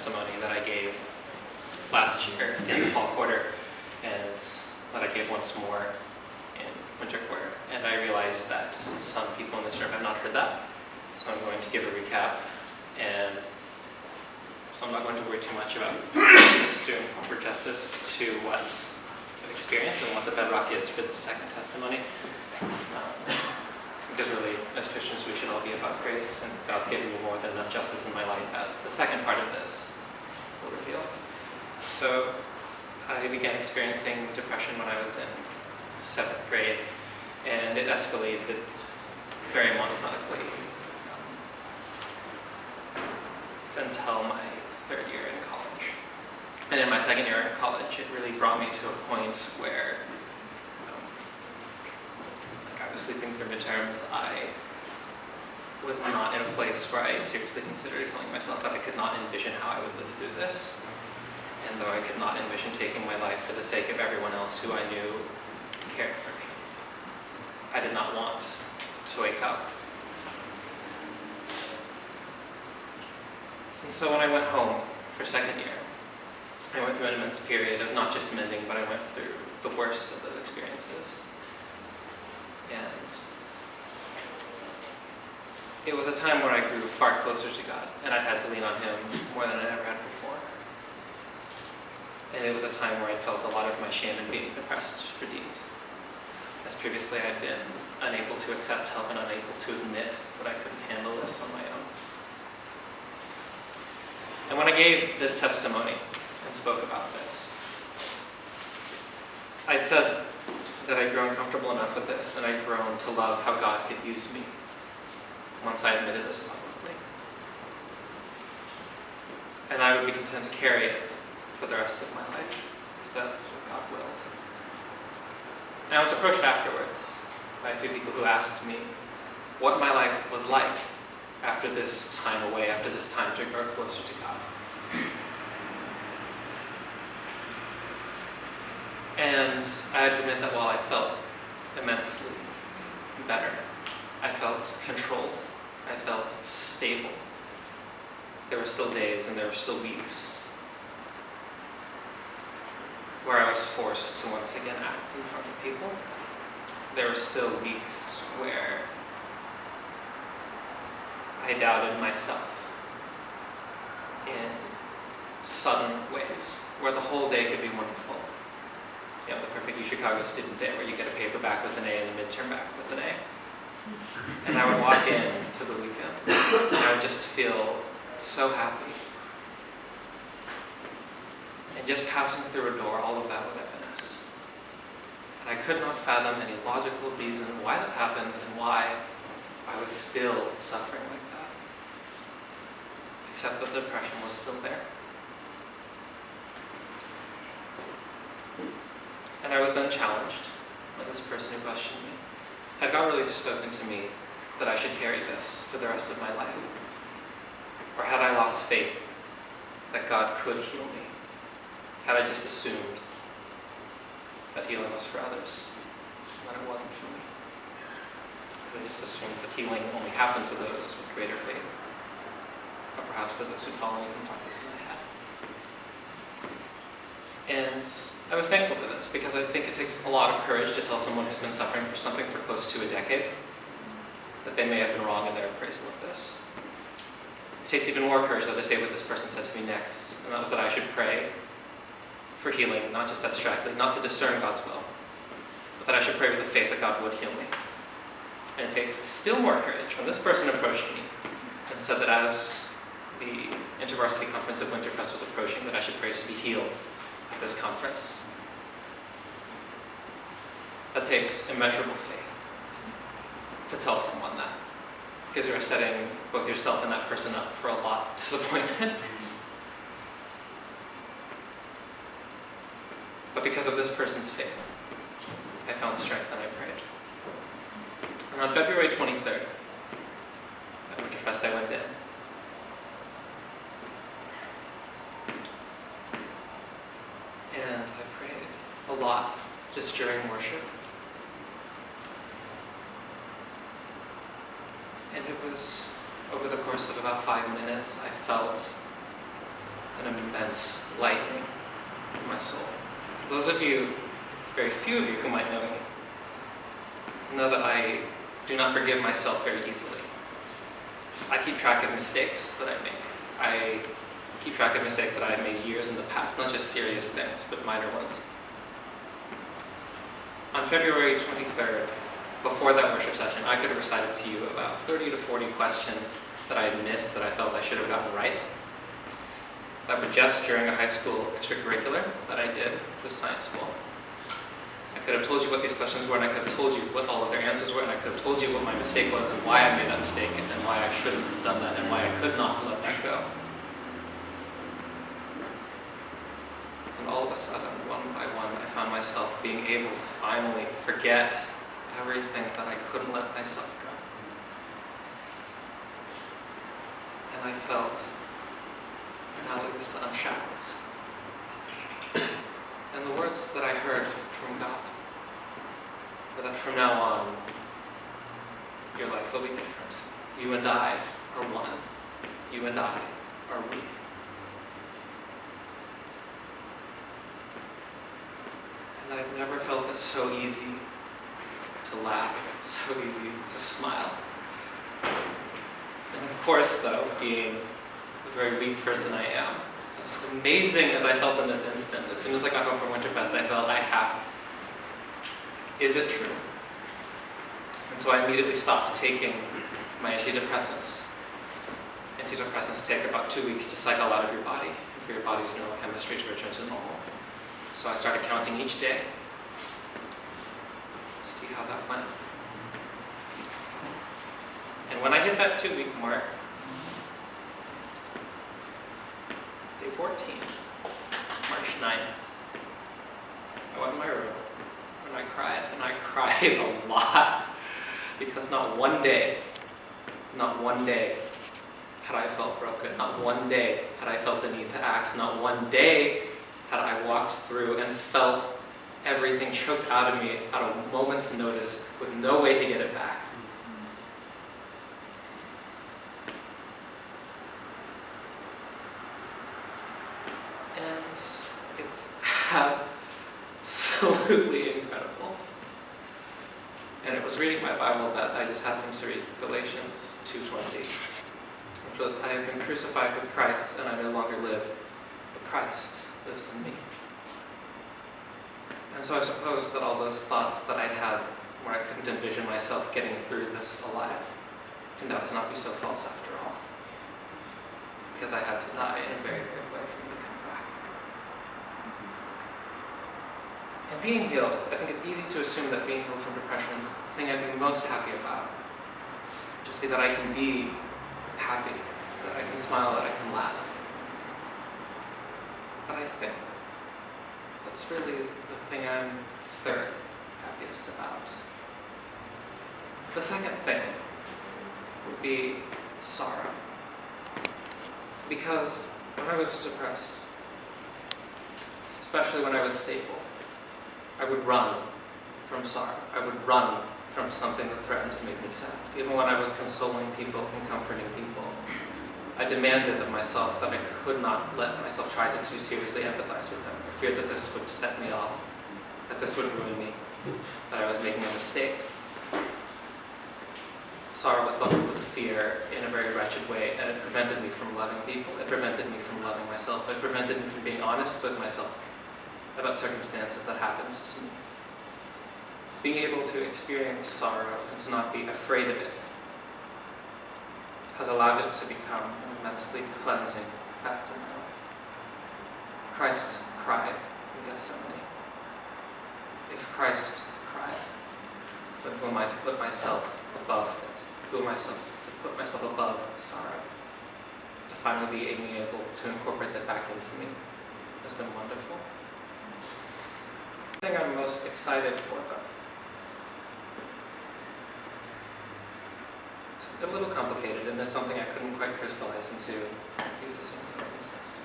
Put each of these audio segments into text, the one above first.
testimony that I gave last year in the fall quarter, and that I gave once more in winter quarter. And I realized that some people in this room have not heard that, so I'm going to give a recap. And so I'm not going to worry too much about just doing proper justice to what I've experienced and what the bedrock is for the second testimony. Because really, as Christians, we should all be about grace, and God's given me more than enough justice in my life, as the second part of this will reveal. So I began experiencing depression when I was in 7th grade, and it escalated very monotonically until my 3rd year in college. And in my 2nd year in college, it really brought me to a point where I was sleeping through midterms. I was not in a place where I seriously considered killing myself, but I could not envision how I would live through this. And though I could not envision taking my life for the sake of everyone else who I knew cared for me, I did not want to wake up. And so when I went home for 2nd year, I went through an immense period of not just mending, but I went through the worst of those experiences. And it was a time where I grew far closer to God, and I had to lean on Him more than I ever had before. And it was a time where I felt a lot of my shame in being depressed redeemed. As previously I'd been unable to accept help and unable to admit that I couldn't handle this on my own. And when I gave this testimony and spoke about this, I'd said that I'd grown comfortable enough with this, and I'd grown to love how God could use me once I admitted this publicly. And I would be content to carry it for the rest of my life, if that's what God willed. And I was approached afterwards by a few people who asked me what my life was like after this time away, after this time to grow closer to God. And I had to admit that while I felt immensely better, I felt controlled, I felt stable, there were still days and there were still weeks where I was forced to once again act in front of people. There were still weeks where I doubted myself in sudden ways, where the whole day could be wonderful. You know, the perfectly Chicago student day where you get a paper back with an A and a midterm back with an A. And I would walk in to the weekend and I would just feel so happy. And just passing through a door, all of that would evanesce. And I could not fathom any logical reason why that happened and why I was still suffering like that. Except that the depression was still there. And I was then challenged by this person who questioned me. Had God really spoken to me that I should carry this for the rest of my life? Or had I lost faith that God could heal me? Had I just assumed that healing was for others, and that it wasn't for me? Had I just assumed that healing only happened to those with greater faith, or perhaps to those who'd fallen even farther than I had? And I was thankful for this, because I think it takes a lot of courage to tell someone who's been suffering for something for close to a decade that they may have been wrong in their appraisal of this. It takes even more courage, though, to say what this person said to me next, and that was that I should pray for healing, not just abstractly, not to discern God's will, but that I should pray with the faith that God would heal me. And it takes still more courage when this person approached me and said that as the InterVarsity Conference of Winterfest was approaching, that I should pray to be healed at this conference. That takes immeasurable faith to tell someone that, because you are setting both yourself and that person up for a lot of disappointment. But because of this person's faith, I found strength and I prayed. And on February 23rd, at Winterfest, I went in. And I prayed a lot just during worship. And it was over the course of about 5 minutes, I felt an immense lightening of my soul. Those of you, very few of you who might know me, know that I do not forgive myself very easily. I keep track of mistakes that I make. I keep track of mistakes that I have made years in the past, not just serious things, but minor ones. On February 23rd, before that worship session, I could have recited to you about 30 to 40 questions that I had missed that I felt I should have gotten right. That were just during a high school extracurricular that I did with science school. I could have told you what these questions were, and I could have told you what all of their answers were, and I could have told you what my mistake was and why I made that mistake and why I shouldn't have done that and why I could not let that go. And all of a sudden, one by one, I found myself being able to finally forget everything that I couldn't let myself go. And I felt analogous to unshackled. And the words that I heard from God were that from now on, your life will be different. You and I are one. You and I are we. And I've never felt it so easy to laugh, so easy to smile. And of course, though, being the very weak person I am, as amazing as I felt in this instant, as soon as I got home from Winterfest, I felt is it true? And so I immediately stopped taking my antidepressants. Antidepressants take about 2 weeks to cycle out of your body, and for your body's neurochemistry to return to normal. So I started counting each day to see how that went. And when I hit that 2-week mark, day 14, March 9th, I went in my room and I cried, and I cried a lot, because not one day had I felt broken, not one day had I felt the need to act, not one day had I walked through and felt everything choked out of me at a moment's notice with no way to get it back. And it was absolutely incredible. And it was reading my Bible that I just happened to read Galatians 2:20, which was, I have been crucified with Christ, and I no longer live, but Christ lives in me. And so I suppose that all those thoughts that I'd had where I couldn't envision myself getting through this alive turned out to not be so false after all. Because I had to die in a very big way for me to come back. And being healed, I think it's easy to assume that being healed from depression, the thing I'd be most happy about, just be that I can be happy, that I can smile, that I can laugh. But I think that's really the thing I'm third happiest about. The second thing would be sorrow. Because when I was depressed, especially when I was stable, I would run from sorrow. I would run from something that threatened to make me sad. Even when I was consoling people and comforting people, I demanded of myself that I could not let myself try to too seriously empathize with them, for fear that this would set me off, that this would ruin me, that I was making a mistake. Sorrow was bundled with fear in a very wretched way, and it prevented me from loving people. It prevented me from loving myself. It prevented me from being honest with myself about circumstances that happened to me. Being able to experience sorrow and to not be afraid of it has allowed it to become an immensely cleansing fact in my life. Christ cried in Gethsemane. If Christ cried, then who am I to put myself above it? Who am I to put myself above sorrow? To finally being able to incorporate that back into me has been wonderful. The thing I'm most excited for, though, a little complicated, and it's something I couldn't quite crystallize into a few succinct sentences.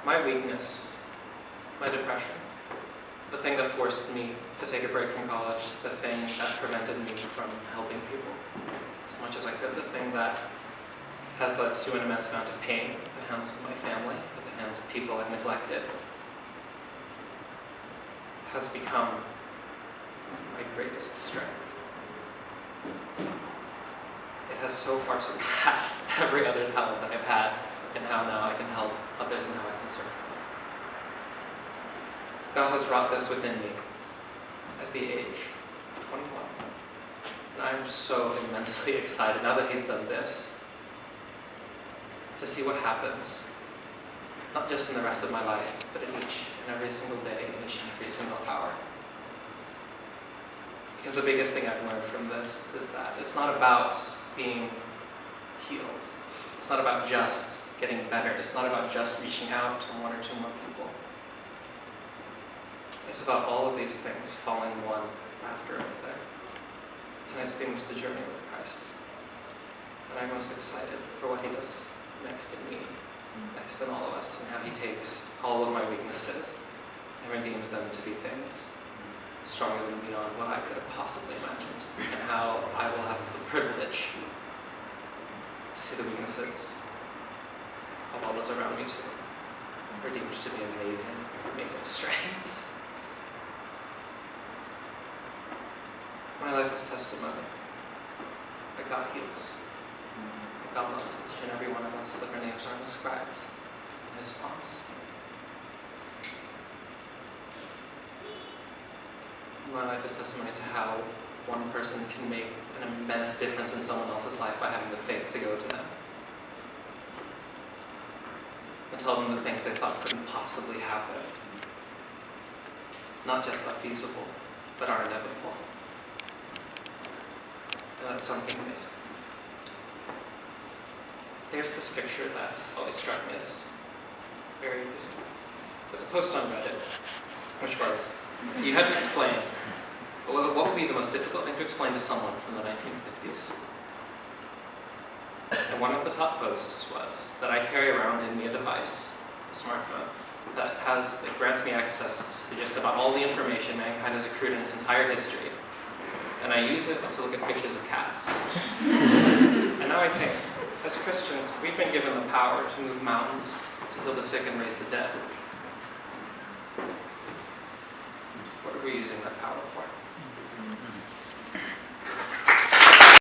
My weakness, my depression, the thing that forced me to take a break from college, the thing that prevented me from helping people as much as I could, the thing that has led to an immense amount of pain at the hands of my family, at the hands of people I've neglected, has become my greatest strength. It has so far surpassed every other talent that I've had in how now I can help others and how I can serve God. God has wrought this within me at the age of 21. And I'm so immensely excited now that He's done this to see what happens, not just in the rest of my life, but in each and every single day, in each and every single hour. Because the biggest thing I've learned from this is that it's not about being healed. It's not about just getting better. It's not about just reaching out to one or two more people. It's about all of these things falling one after another. Tonight's theme was the journey with Christ. And I'm most excited for what He does next in me, next in all of us, and how He takes all of my weaknesses and redeems them to be things stronger than beyond what I could have possibly imagined, and how I will have the privilege to see the weaknesses of all those around me too, redeemed to be amazing, amazing strengths. My life is testimony that God heals, that God loves each and every one of us, that our names are inscribed in His palms. My life is testimony to how one person can make an immense difference in someone else's life by having the faith to go to them and tell them the things they thought couldn't possibly happen. Not just are feasible, but are inevitable. And that's something amazing. There's this picture that's always struck me as very amazing. There's a post on Reddit, which was, you had to explain, what would be the most difficult thing to explain to someone from the 1950s? And one of the top posts was that I carry around in me a device, a smartphone, that grants me access to just about all the information mankind has accrued in its entire history. And I use it to look at pictures of cats. And now I think, as Christians, we've been given the power to move mountains, to heal the sick and raise the dead. What are we using that power for?